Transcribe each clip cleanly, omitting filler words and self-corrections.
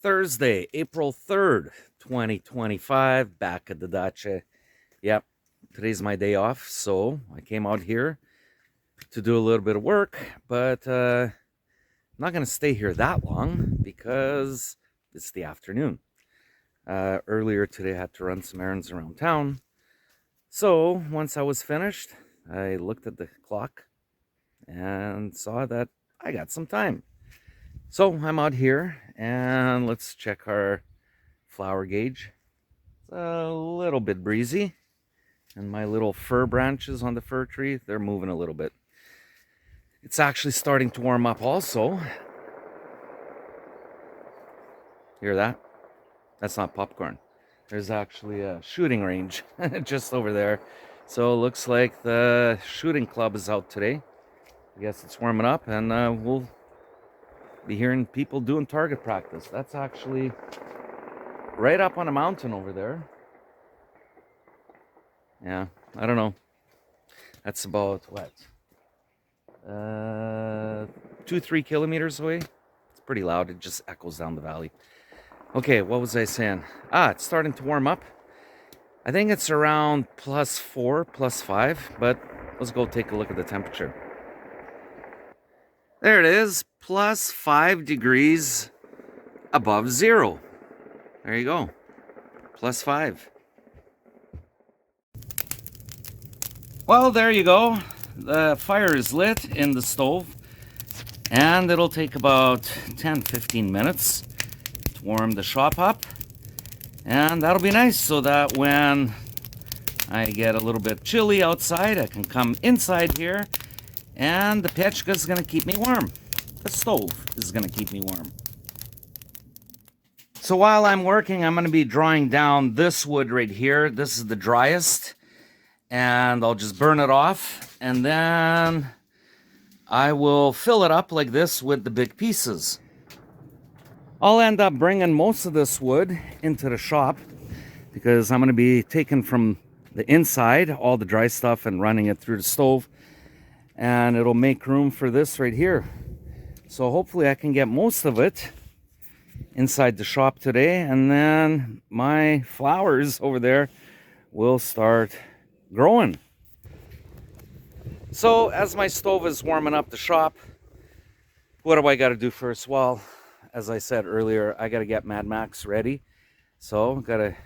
Thursday, April 3rd, 2025, back at the dacha. Yep, today's my day off, so I came out here to do a little bit of work, but I'm not going to stay here that long because it's the afternoon. Earlier today, I had to run some errands around town. So once I was finished, I looked at the clock and saw that I got some time. So I'm out here and let's check our flower gauge. It's a little bit breezy, and my little fir branches on the fir tree, they're moving a little bit. It's actually starting to warm up also. Hear that? That's not popcorn. There's actually a shooting range just over there. So it looks like the shooting club is out today. I guess it's warming up, and we'll be hearing people doing target practice. That's actually right up on a mountain over there. Yeah, I don't know. That's about what? 2-3 kilometers away. It's pretty loud. It just echoes down the valley. Okay, what was I saying? It's starting to warm up. I think it's around +4, +5, but let's go take a look at the temperature. There it is, +5 degrees above zero. There you go, +5. Well, there you go. The fire is lit in the stove, and it'll take about 10-15 minutes to warm the shop up. And that'll be nice so that when I get a little bit chilly outside, I can come inside here, and the pechka is going to keep me warm. The stove is going to keep me warm. So while I'm working, I'm going to be drawing down this wood right here. This is the driest, and I'll just burn it off, and then I will fill it up like this with the big pieces. I'll end up bringing most of this wood into the shop because I'm going to be taking from the inside all the dry stuff and running it through the stove, and it'll make room for this right here. So hopefully I can get most of it inside the shop today, and then my flowers over there will start growing. So as my stove is warming up the shop, what do I got to do first? Well, as I said earlier, I got to get Mad Max ready. So got to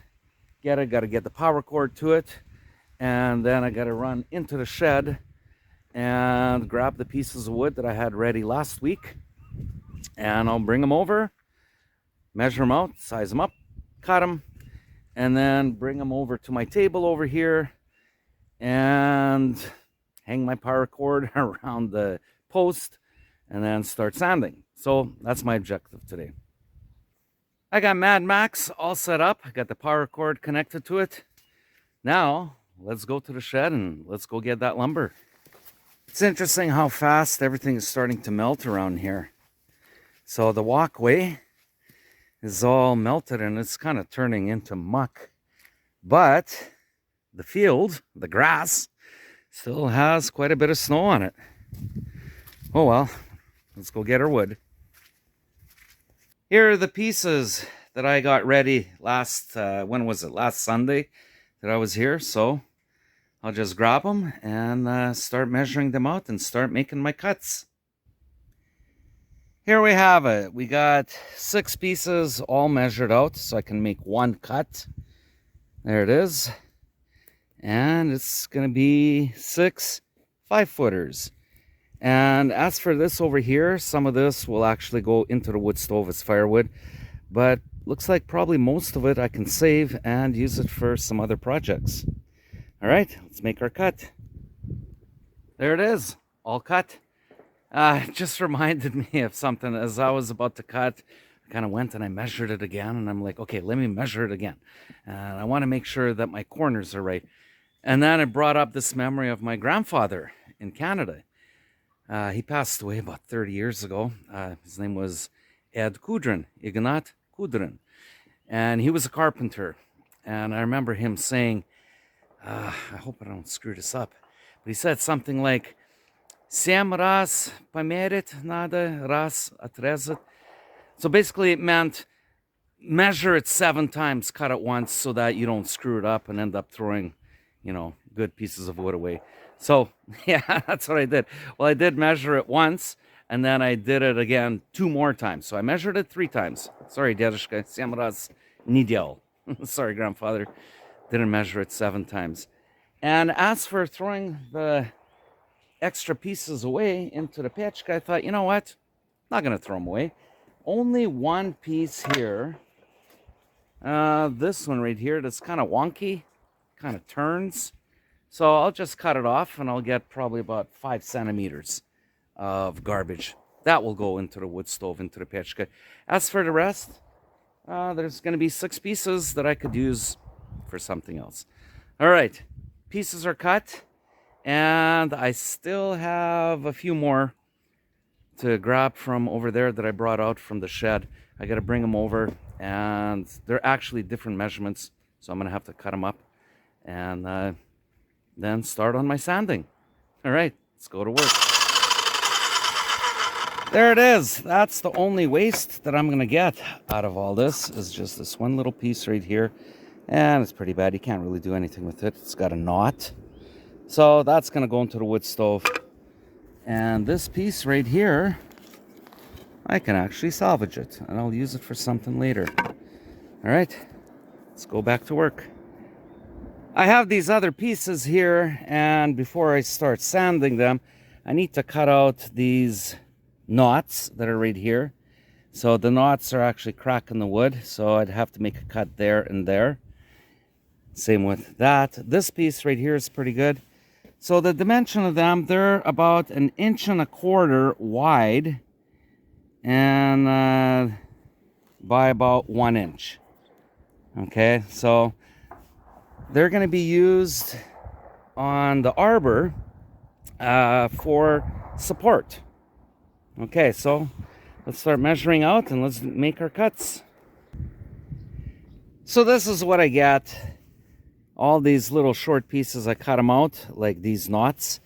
get the power cord to it, and then I got to run into the shed and grab the pieces of wood that I had ready last week, and I'll bring them over, measure them out, size them up, cut them, and then bring them over to my table over here and hang my power cord around the post and then start sanding. So that's my objective today. I got Mad Max all set up. I got the power cord connected to it. Now let's go to the shed and let's go get that lumber. It's interesting how fast everything is starting to melt around here. So the walkway is all melted and it's kind of turning into muck. But the field, the grass, still has quite a bit of snow on it. Oh well, let's go get our wood. Here are the pieces that I got ready last, when was it? Last Sunday that I was here. So I'll just grab them and start measuring them out and start making my cuts. Here we have it. We got 6 pieces all measured out so I can make one cut. There it is. And it's going to be 6 5-footers. And as for this over here, some of this will actually go into the wood stove as firewood. But looks like probably most of it I can save and use it for some other projects. All right, let's make our cut. There it is, all cut. It just reminded me of something. As I was about to cut, I kind of went and I measured it again. And I'm like, okay, let me measure it again. And I want to make sure that my corners are right. And then it brought up this memory of my grandfather in Canada. He passed away about 30 years ago. His name was Ed Kudrin, Ignat Kudrin. And he was a carpenter. And I remember him saying, I hope I don't screw this up, but he said something like, 7 раз померить надо, раз отрезать. So basically it meant measure it 7 times, cut it once so that you don't screw it up and end up throwing, you know, good pieces of wood away. So, yeah, that's what I did. Well, I did measure it once, and then I did it again 2 more times. So I measured it 3 times. Sorry, Dedushka, Samraz Nidiel. Sorry, grandfather. Didn't measure it 7 times. And as for throwing the extra pieces away into the pechka, I thought, you know what? Not going to throw them away. Only one piece here. This one right here that's kind of wonky, kind of turns. So I'll just cut it off and I'll get probably about 5 centimeters of garbage. That will go into the wood stove, into the pechka. As for the rest, there's going to be 6 pieces that I could use for something else. All right, pieces are cut, and I still have a few more to grab from over there that I brought out from the shed. I got to bring them over, and they're actually different measurements, so I'm going to have to cut them up and then start on my sanding. All right, let's go to work. There it is. That's the only waste that I'm going to get out of all this, is just this one little piece right here. And it's pretty bad. You can't really do anything with it. It's got a knot. So that's going to go into the wood stove. And this piece right here, I can actually salvage it. And I'll use it for something later. All right, let's go back to work. I have these other pieces here. And before I start sanding them, I need to cut out these knots that are right here. So the knots are actually cracking the wood, so I'd have to make a cut there and there. Same with that. This piece right here is pretty good. So the dimension of them, they're about 1.25 inches wide and by about 1 inch. Okay, so they're going to be used on the arbor for support. Okay, so let's start measuring out and let's make our cuts. So this is what I get. All these little short pieces, I cut them out like these knots.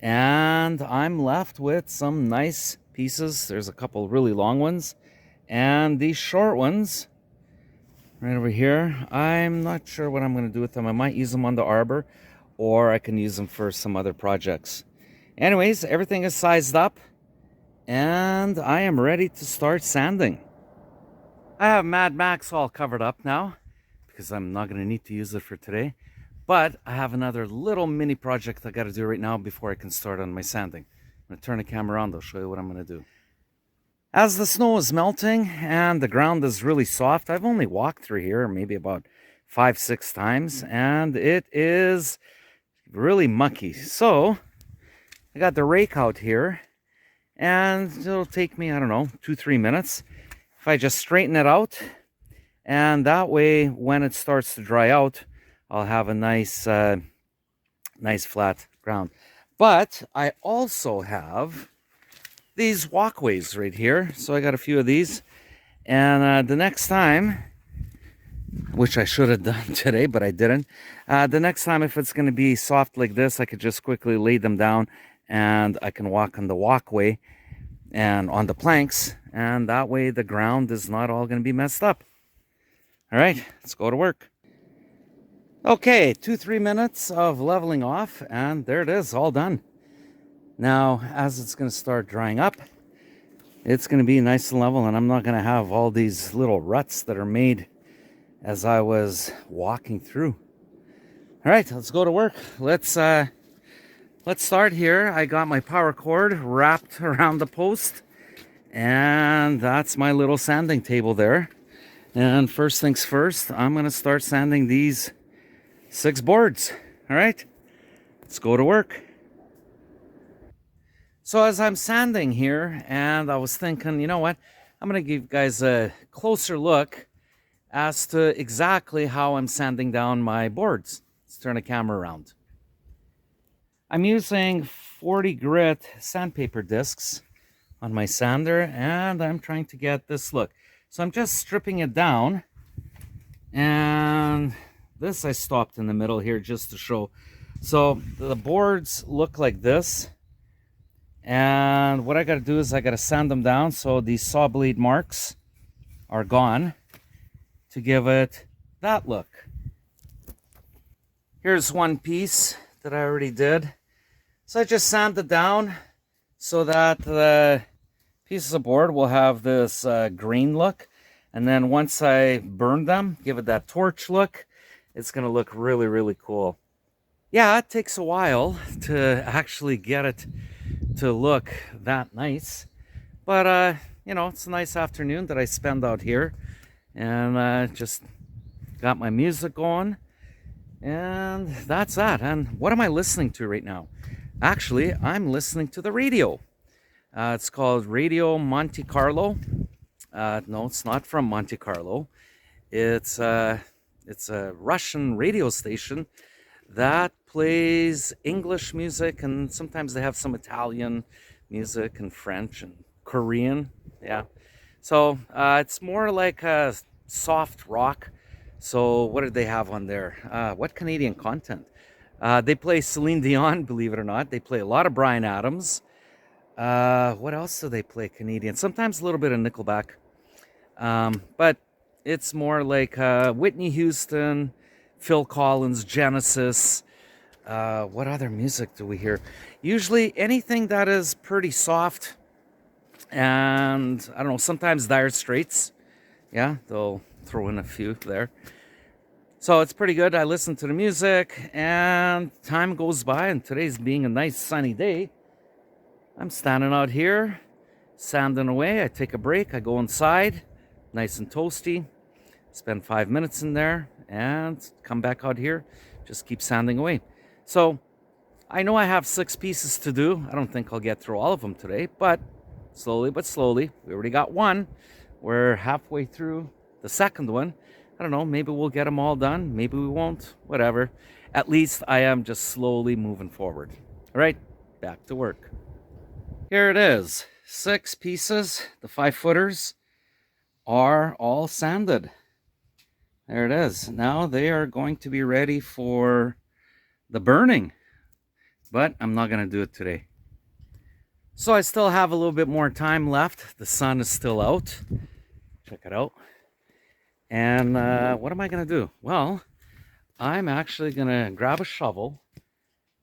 And I'm left with some nice pieces. There's a couple really long ones. And these short ones, right over here, I'm not sure what I'm going to do with them. I might use them on the arbor, or I can use them for some other projects. Anyways, everything is sized up. And I am ready to start sanding. I have Mad Max all covered up now because I'm not going to need to use it for today. But I have another little mini project I got to do right now before I can start on my sanding. I'm going to turn the camera around. I'll show you what I'm going to do. As the snow is melting and the ground is really soft, I've only walked through here maybe about 5-6 times, and it is really mucky. So I got the rake out here. And it'll take me, I don't know, 2-3 minutes if I just straighten it out. And that way, when it starts to dry out, I'll have a nice flat ground. But I also have these walkways right here. So I got a few of these. And the next time, which I should have done today, but I didn't. The next time, if it's going to be soft like this, I could just quickly lay them down. And I can walk on the walkway and on the planks, and that way the ground is not all going to be messed up. All right, let's go to work. Okay, 2-3 minutes of leveling off, and there it is, all done. Now, as it's going to start drying up, it's going to be nice and level, and I'm not going to have all these little ruts that are made as I was walking through. All right, let's go to work. Let's start here. I got my power cord wrapped around the post, and that's my little sanding table there. And first things first, I'm going to start sanding these 6 boards. All right, let's go to work. So as I'm sanding here, and I was thinking, you know what, I'm going to give you guys a closer look as to exactly how I'm sanding down my boards. Let's turn the camera around. I'm using 40 grit sandpaper discs on my sander, and I'm trying to get this look. So I'm just stripping it down, and this I stopped in the middle here just to show. So the boards look like this, and what I got to do is I got to sand them down so these saw blade marks are gone. to give it that look. Here's one piece that I already did. So I just sanded down so that the pieces of board will have this green look. And then once I burn them, give it that torch look, it's going to look really, really cool. Yeah, it takes a while to actually get it to look that nice. But, you know, it's a nice afternoon that I spend out here. And just got my music going. And that's that. And what am I listening to right now? Actually, I'm listening to the radio. It's called Radio Monte Carlo. No, it's not from Monte Carlo. It's a Russian radio station that plays English music, and sometimes they have some Italian music and French and Korean. Yeah. So it's more like a soft rock. So what did they have on there? What Canadian content? They play Celine Dion, believe it or not. They play a lot of Bryan Adams. What else do they play Canadian? Sometimes a little bit of Nickelback. But it's more like Whitney Houston, Phil Collins, Genesis. What other music do we hear? Usually anything that is pretty soft. And I don't know, sometimes Dire Straits. Yeah, they'll throw in a few there. So it's pretty good. I listen to the music and time goes by, and today's being a nice sunny day. I'm standing out here, sanding away. I take a break. I go inside, nice and toasty. Spend 5 minutes in there and come back out here. Just keep sanding away. So I know I have 6 pieces to do. I don't think I'll get through all of them today, but slowly but slowly. We already got one. We're halfway through the second one. I don't know, maybe we'll get them all done. Maybe we won't. Whatever. At least I am just slowly moving forward. All right, back to work. Here it is. 6 pieces. The 5-footers are all sanded. There it is. Now they are going to be ready for the burning. But I'm not going to do it today. So I still have a little bit more time left. The sun is still out. Check it out. And what am I going to do? Well, I'm actually going to grab a shovel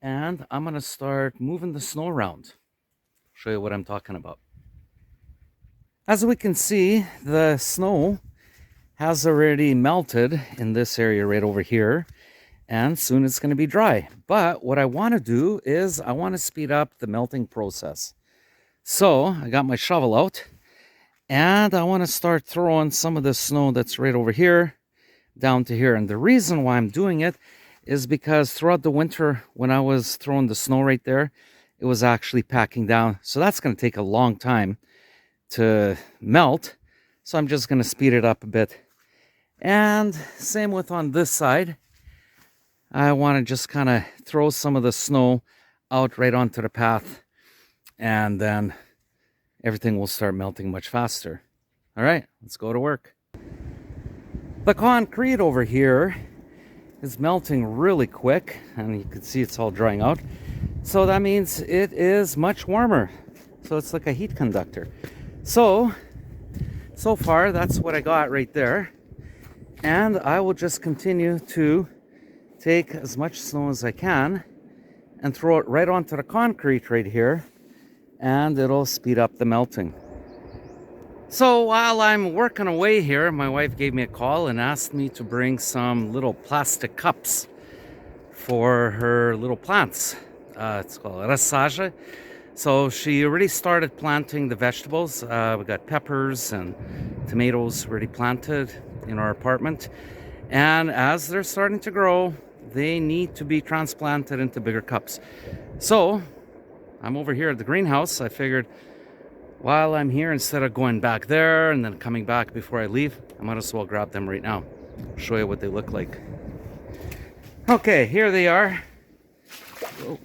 and I'm going to start moving the snow around. Show you what I'm talking about. As we can see, the snow has already melted in this area right over here. And soon it's going to be dry. But what I want to do is I want to speed up the melting process. So I got my shovel out. And I want to start throwing some of the snow that's right over here down to here. And the reason why I'm doing it is because throughout the winter, when I was throwing the snow right there, it was actually packing down. So that's going to take a long time to melt. So I'm just going to speed it up a bit. And same with on this side. I want to just kind of throw some of the snow out right onto the path. And then everything will start melting much faster. All right, let's go to work. The concrete over here is melting really quick, and you can see it's all drying out. So that means it is much warmer. So it's like a heat conductor. So far, that's what I got right there. And I will just continue to take as much snow as I can and throw it right onto the concrete right here. And it'll speed up the melting. So while I'm working away here, my wife gave me a call and asked me to bring some little plastic cups for her little plants. It's called rasage. So she already started planting the vegetables. We got peppers and tomatoes already planted in our apartment. And as they're starting to grow, they need to be transplanted into bigger cups. So I'm over here at the greenhouse. I figured while I'm here, instead of going back there and then coming back before I leave, I might as well grab them right now. Show you what they look like. Okay, here they are. Oh.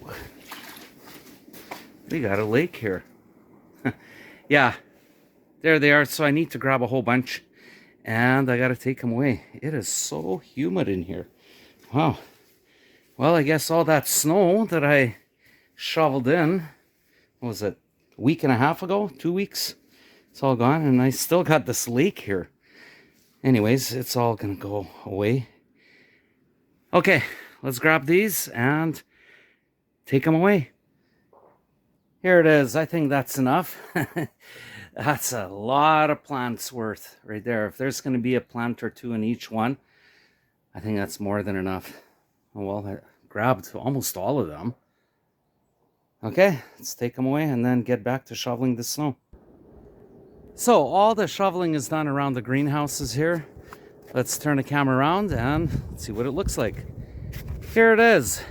We got a lake here. Yeah, there they are. So I need to grab a whole bunch and I got to take them away. It is so humid in here. Wow. Well, I guess all that snow that I shoveled in, what was it, a week and a half ago, 2 weeks, it's all gone, and I still got this lake here. Anyways, it's all gonna go away. Okay, let's grab these and take them away. Here it is. I think that's enough. That's a lot of plants worth right there. If there's going to be a plant or two in each one, I think that's more than enough. Oh, well, I grabbed almost all of them. Okay, let's take them away and then get back to shoveling the snow. So all the shoveling is done around the greenhouses here. Let's turn the camera around and see what it looks like. Here it is.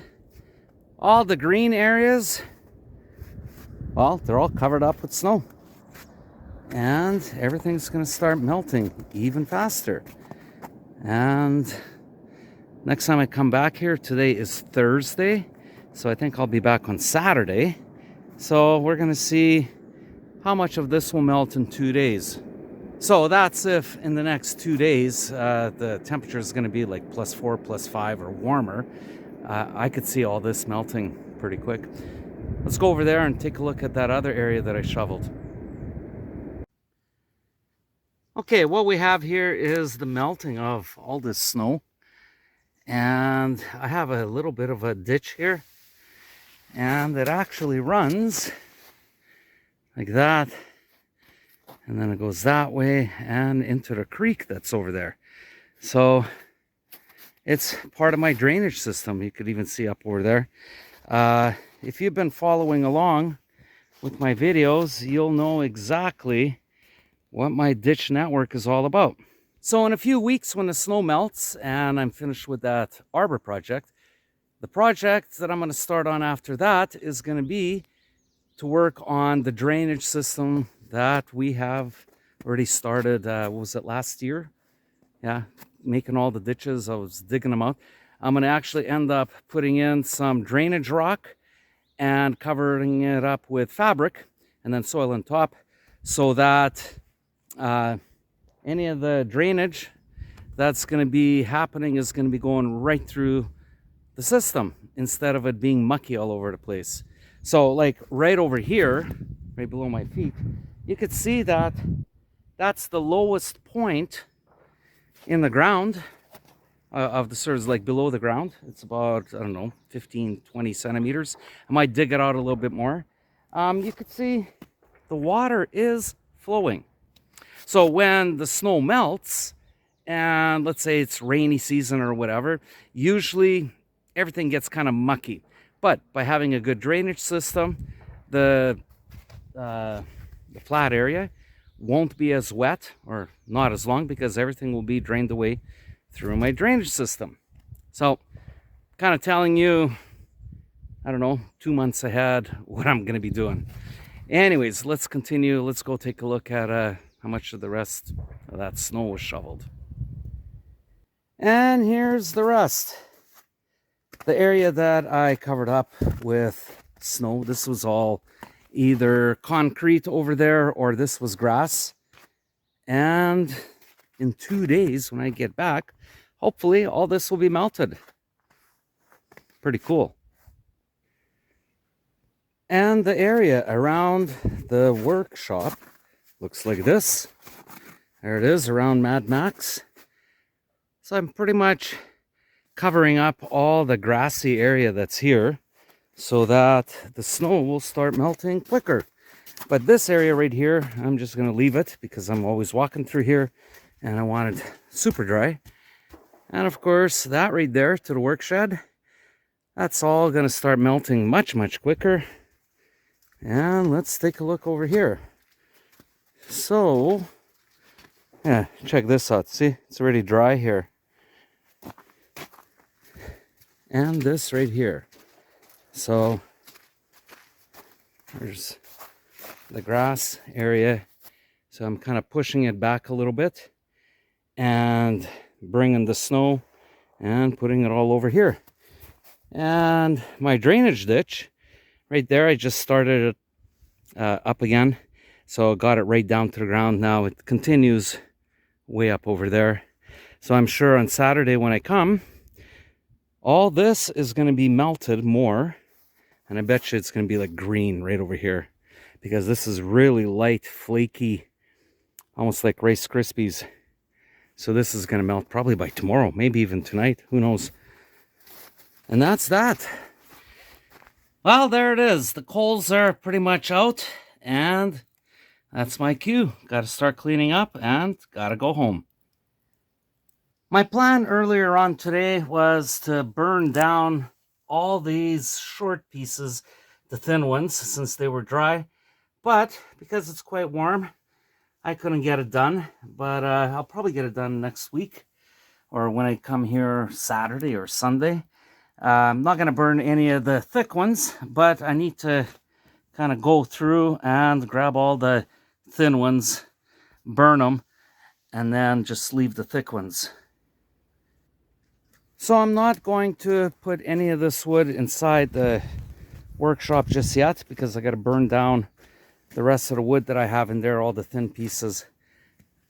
All the green areas, well, they're all covered up with snow. And everything's going to start melting even faster. And next time I come back here, today is Thursday, so I think I'll be back on Saturday. So we're going to see how much of this will melt in 2 days. So that's if in the next 2 days the temperature is going to be like +4, +5 or warmer. I could see all this melting pretty quick. Let's go over there and take a look at that other area that I shoveled. Okay, what we have here is the melting of all this snow. And I have a little bit of a ditch here. And it actually runs like that. And then it goes that way and into the creek that's over there. So it's part of my drainage system. You could even see up over there. If you've been following along with my videos, you'll know exactly what my ditch network is all about. So in a few weeks when the snow melts and I'm finished with that arbor project, the project that I'm going to start on after that is going to be to work on the drainage system that we have already started, what was it, last year? Yeah, making all the ditches. I was digging them out. I'm going to actually end up putting in some drainage rock and covering it up with fabric and then soil on top, so that any of the drainage that's going to be happening is going to be going right through the system instead of it being mucky all over the place. So like right over here, right below my feet, you could see that that's the lowest point in the ground of the surface, like below the ground. It's about, I don't know, 15, 20 centimeters. I might dig it out a little bit more. You could see the water is flowing. So when the snow melts, and let's say it's rainy season or whatever, usually everything gets kind of mucky. But by having a good drainage system, the flat area won't be as wet or not as long, because everything will be drained away through my drainage system. So kind of telling you, I don't know, 2 months ahead what I'm going to be doing. Anyways, let's continue. Let's go take a look at how much of the rest of that snow was shoveled. And here's the rest. The area that I covered up with snow, this was all either concrete over there or this was grass. And in 2 days when I get back, hopefully all this will be melted. Pretty cool. And the area around the workshop looks like this. There it is around Mad Max. So I'm pretty much covering up all the grassy area that's here so that the snow will start melting quicker. But this area right here, I'm just going to leave it because I'm always walking through here and I want it super dry. And of course, that right there to the work shed, that's all going to start melting much, much quicker. And let's take a look over here. So, yeah, check this out. See, it's already dry here. And this right here. So, there's the grass area. So I'm kind of pushing it back a little bit and bringing the snow and putting it all over here. And my drainage ditch right there, I just started it up again. So got it right down to the ground. Now it continues way up over there. So I'm sure on Saturday when I come, all this is going to be melted more. And I bet you it's going to be like green right over here, because this is really light, flaky, almost like Rice Krispies. So this is going to melt probably by tomorrow, maybe even tonight. Who knows? And that's that. Well, there it is. The coals are pretty much out, and that's my cue. Got to start cleaning up and got to go home. My plan earlier on today was to burn down all these short pieces, the thin ones, since they were dry. But because it's quite warm, I couldn't get it done. But I'll probably get it done next week, or when I come here Saturday or Sunday. I'm not going to burn any of the thick ones, but I need to kind of go through and grab all the thin ones, burn them, and then just leave the thick ones. So I'm not going to put any of this wood inside the workshop just yet, because I got to burn down the rest of the wood that I have in there, all the thin pieces.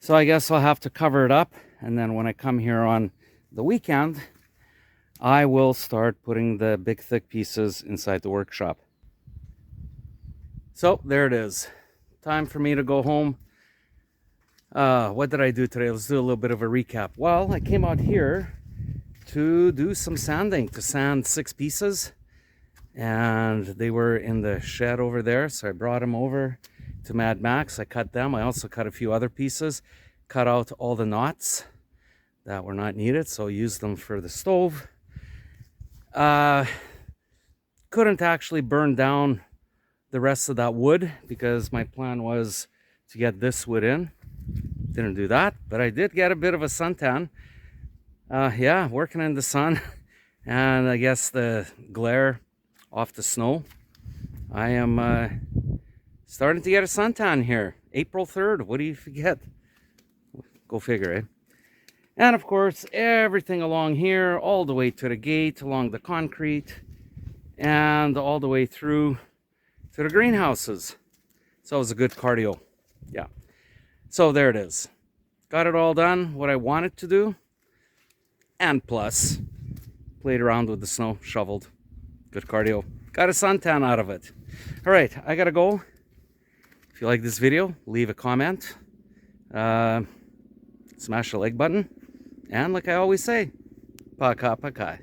So I guess I'll have to cover it up, and then when I come here on the weekend, I will start putting the big thick pieces inside the workshop. So there it is. Time for me to go home. What did I do today? Let's do a little bit of a recap. Well, I came out here to do some sanding, to sand 6 pieces, and they were in the shed over there, so I brought them over to Mad Max. I cut them. I also cut a few other pieces, cut out all the knots that were not needed, so I used them for the stove. Couldn't actually burn down the rest of that wood because my plan was to get this wood in. Didn't do that, but I did get a bit of a suntan. Yeah, working in the sun, and I guess the glare off the snow. I am starting to get a suntan here. April 3rd, what do you forget? Go figure, eh? And of course, everything along here, all the way to the gate, along the concrete, and all the way through to the greenhouses. So it was a good cardio. Yeah. So there it is. Got it all done, what I wanted to do. And plus, played around with the snow, shoveled. Good cardio. Got a suntan out of it. All right, I gotta go. If you like this video, leave a comment. Smash the like button. And like I always say, paka paka.